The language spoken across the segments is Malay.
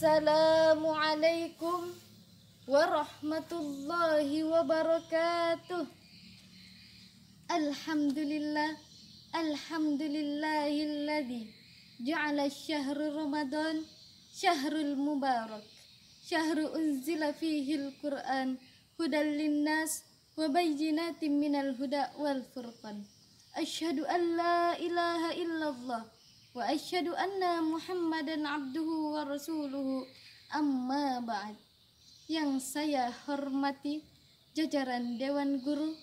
Assalamualaikum warahmatullahi wabarakatuh. Alhamdulillahilladzi ja'ala syahru Ramadan syahrul mubarak, syahru unzila fihil Qur'an hudal linnas wa bayyinatin minal huda wal furqan. Asyhadu an la ilaha illallah wa asyhadu anna Muhammadan abduhu wa rasuluhu, amma ba'd. Yang saya hormati jajaran Dewan Guru,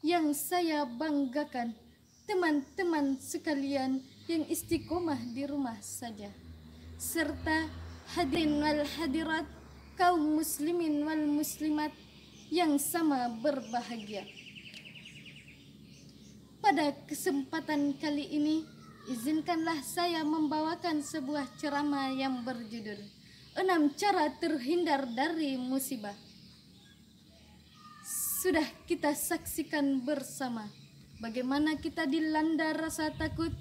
yang saya banggakan teman-teman sekalian yang istiqomah di rumah saja, serta hadirin wal hadirat, kaum muslimin wal muslimat yang sama berbahagia. Pada kesempatan kali ini, izinkanlah saya membawakan sebuah ceramah yang berjudul 6 cara terhindar dari musibah. Sudah kita saksikan bersama bagaimana kita dilanda rasa takut,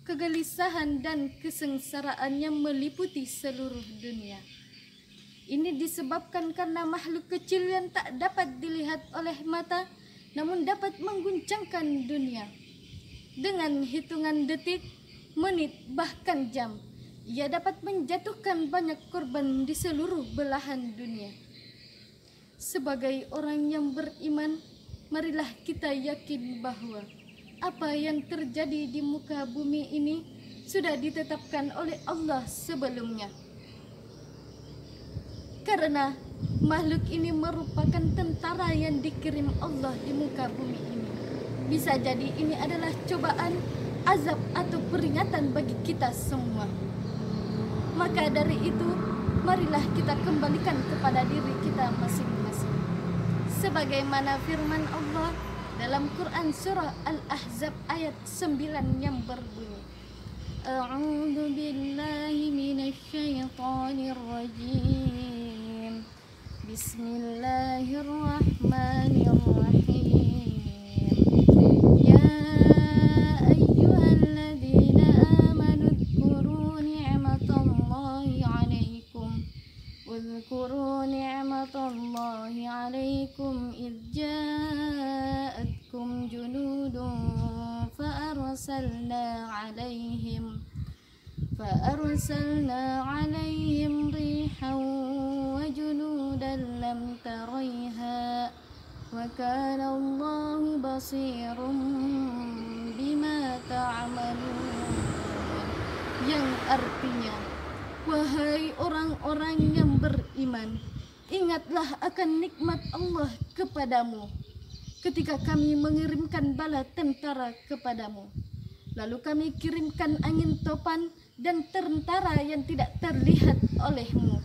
kegelisahan dan kesengsaraan yang meliputi seluruh dunia. Ini disebabkan karena makhluk kecil yang tak dapat dilihat oleh mata namun dapat mengguncangkan dunia. Dengan hitungan detik, menit, bahkan jam, ia dapat menjatuhkan banyak korban di seluruh belahan dunia. Sebagai orang yang beriman, marilah kita yakin bahwa apa yang terjadi di muka bumi ini sudah ditetapkan oleh Allah sebelumnya. Karena makhluk ini merupakan tentara yang dikirim Allah di muka bumi ini. Bisa jadi ini adalah cobaan, azab atau peringatan bagi kita semua. Maka dari itu, marilah kita kembalikan kepada diri kita masing-masing. Sebagaimana firman Allah dalam Quran surah Al-Ahzab ayat 9 yang berbunyi, A'udzu billahi minasyaitonir rajim. Bismillahirrahmanirrahim. Uzkuru ni'matallahi 'alaikum idh ja'atkum junudun fa'arsalna 'alaihim rihan wa junudan lam tarayha wa kana Allahu basirum bima ta'malun. Yang artinya, wahai orang-orang yang beriman, ingatlah akan nikmat Allah kepadamu ketika kami mengirimkan bala tentara kepadamu. Lalu kami kirimkan angin topan dan tentara yang tidak terlihat olehmu.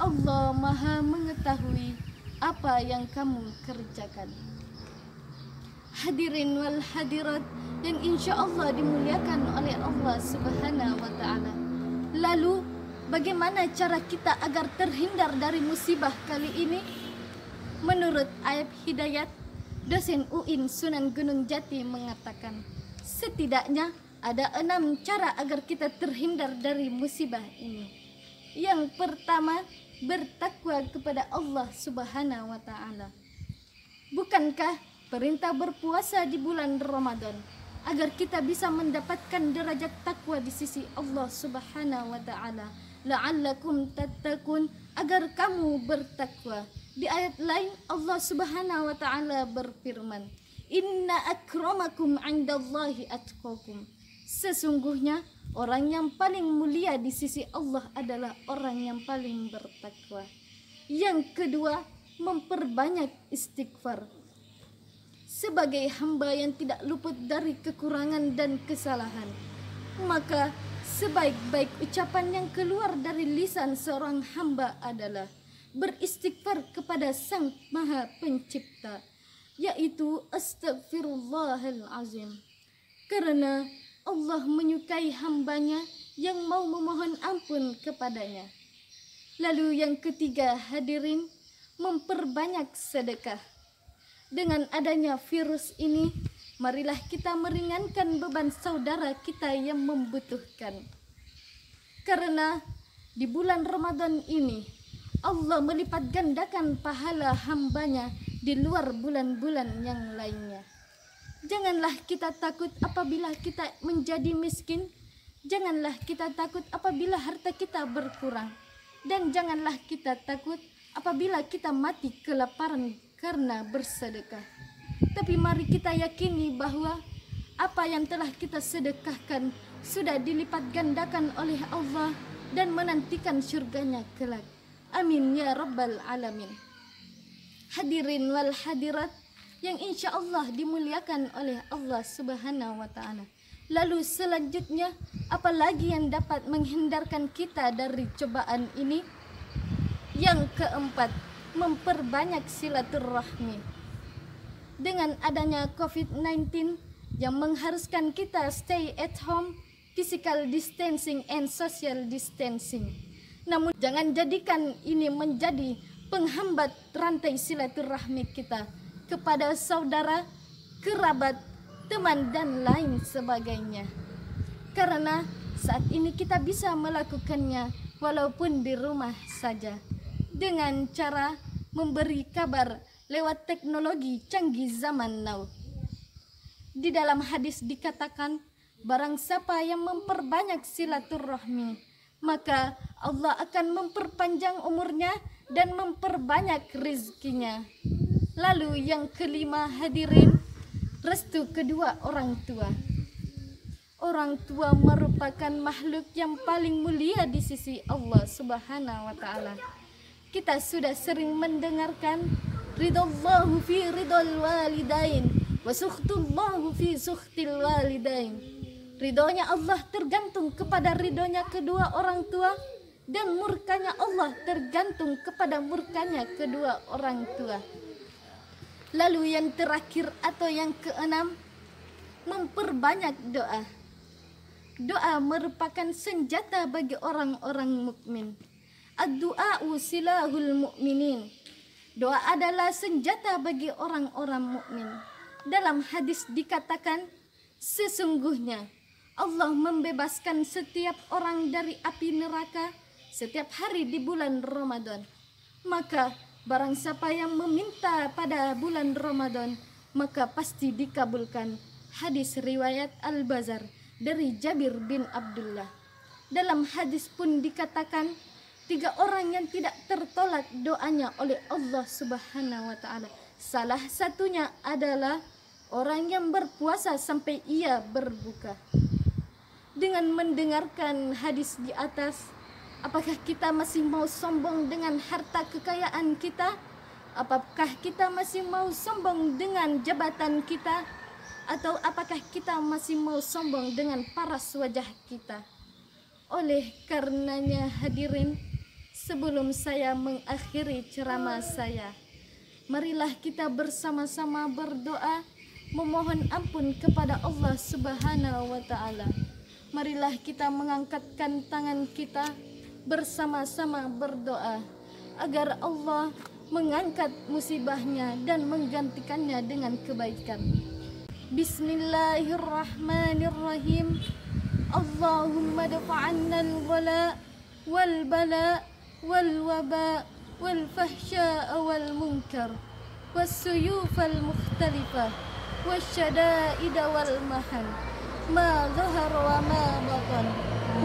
Allah Maha mengetahui apa yang kamu kerjakan. Hadirin wal hadirat yang insya Allah dimuliakan oleh Allah Subhanahu wa ta'ala. Lalu bagaimana cara kita agar terhindar dari musibah kali ini? Menurut Ayub Hidayat, dosen UIN Sunan Gunung Jati mengatakan, setidaknya ada 6 cara agar kita terhindar dari musibah ini. Yang pertama, bertakwa kepada Allah Subhanahu wa ta'ala. Bukankah perintah berpuasa di bulan Ramadan agar kita bisa mendapatkan derajat takwa di sisi Allah Subhanahu wa ta'ala? La'allakum tattaqun, agar kamu bertakwa. Di ayat lain Allah Subhanahu wa ta'ala berfirman, Inna akramakum 'indallahi atqakum. Sesungguhnya orang yang paling mulia di sisi Allah adalah orang yang paling bertakwa. Yang kedua, memperbanyak istighfar. Sebagai hamba yang tidak luput dari kekurangan dan kesalahan, maka sebaik-baik ucapan yang keluar dari lisan seorang hamba adalah beristighfar kepada Sang Maha Pencipta, yaitu Astaghfirullahalazim. Karena Allah menyukai hambanya yang mau memohon ampun kepadanya. Lalu yang ketiga, hadirin, memperbanyak sedekah. Dengan adanya virus ini, marilah kita meringankan beban saudara kita yang membutuhkan. Karena di bulan Ramadan ini Allah melipat gandakan pahala hambanya di luar bulan-bulan yang lainnya. Janganlah kita takut apabila kita menjadi miskin. Janganlah kita takut apabila harta kita berkurang. Dan janganlah kita takut apabila kita mati kelaparan karena bersedekah. Tapi mari kita yakini bahwa apa yang telah kita sedekahkan sudah dilipat gandakan oleh Allah dan menantikan syurganya kelak. Amin ya rabbal alamin. Hadirin wal hadirat yang insya Allah dimuliakan oleh Allah subhanahu wa ta'ala. Lalu selanjutnya, apalagi yang dapat menghindarkan kita dari cobaan ini? Yang keempat, memperbanyak silaturahmi. Dengan adanya COVID-19 yang mengharuskan kita stay at home, physical distancing and social distancing. Namun jangan jadikan ini menjadi penghambat rantai silaturahmi kita kepada saudara, kerabat, teman dan lain sebagainya. Karena saat ini kita bisa melakukannya walaupun di rumah saja dengan cara memberi kabar lewat teknologi canggih zaman now. Di dalam hadis dikatakan, barang siapa yang memperbanyak silaturahmi, maka Allah akan memperpanjang umurnya dan memperbanyak rezekinya. Lalu yang kelima, hadirin, restu kedua orang tua. Orang tua merupakan makhluk yang paling mulia di sisi Allah subhanahu wa ta'ala. Kita sudah sering mendengarkan ridallahu fi ridal walidain wa sukhtullahu fi sukhtil walidain. Ridhonya Allah tergantung kepada ridhonya kedua orang tua, dan murkanya Allah tergantung kepada murkanya kedua orang tua. Lalu yang terakhir atau yang keenam, memperbanyak doa. Doa merupakan senjata bagi orang-orang mukmin. Ad-du'a'u silahul mu'minin. Doa adalah senjata bagi orang-orang mukmin. Dalam hadis dikatakan, sesungguhnya Allah membebaskan setiap orang dari api neraka setiap hari di bulan Ramadan. Maka barang siapa yang meminta pada bulan Ramadan, maka pasti dikabulkan. Hadis riwayat Al-Bazar dari Jabir bin Abdullah. Dalam hadis pun dikatakan, 3 orang yang tidak tertolak doanya oleh Allah subhanahu wa ta'ala. Salah satunya adalah orang yang berpuasa sampai ia berbuka. Dengan mendengarkan hadis di atas, apakah kita masih mau sombong dengan harta kekayaan kita? Apakah kita masih mau sombong dengan jabatan kita? Atau apakah kita masih mau sombong dengan paras wajah kita? Oleh karenanya hadirin, sebelum saya mengakhiri ceramah saya, marilah kita bersama-sama berdoa memohon ampun kepada Allah subhanahu wa ta'ala. Marilah kita mengangkatkan tangan kita bersama-sama berdoa agar Allah mengangkat musibahnya dan menggantikannya dengan kebaikan. Bismillahirrahmanirrahim. Allahumma dafa'anna al-wala wal-bala wal-waba wal-fahsya'a wal-munkar was-suyufal mukhtalifah wasyada'ida wal-mahan ma zahar wa ma batan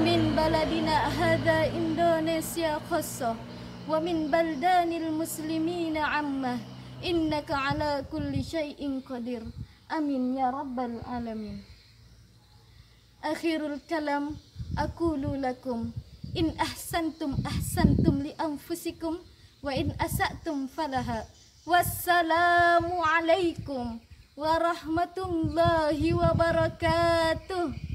min baladina hadha Indonesia khassah wa min baldanil muslimina ammah innaka ala kulli syai'in qadir. Amin ya rabbal alamin. Akhirul kalam aqulu lakum in ahsantum ahsantum li anfusikum wa in asa'tum falaha. Wassalamu alaikum warahmatullahi wabarakatuh.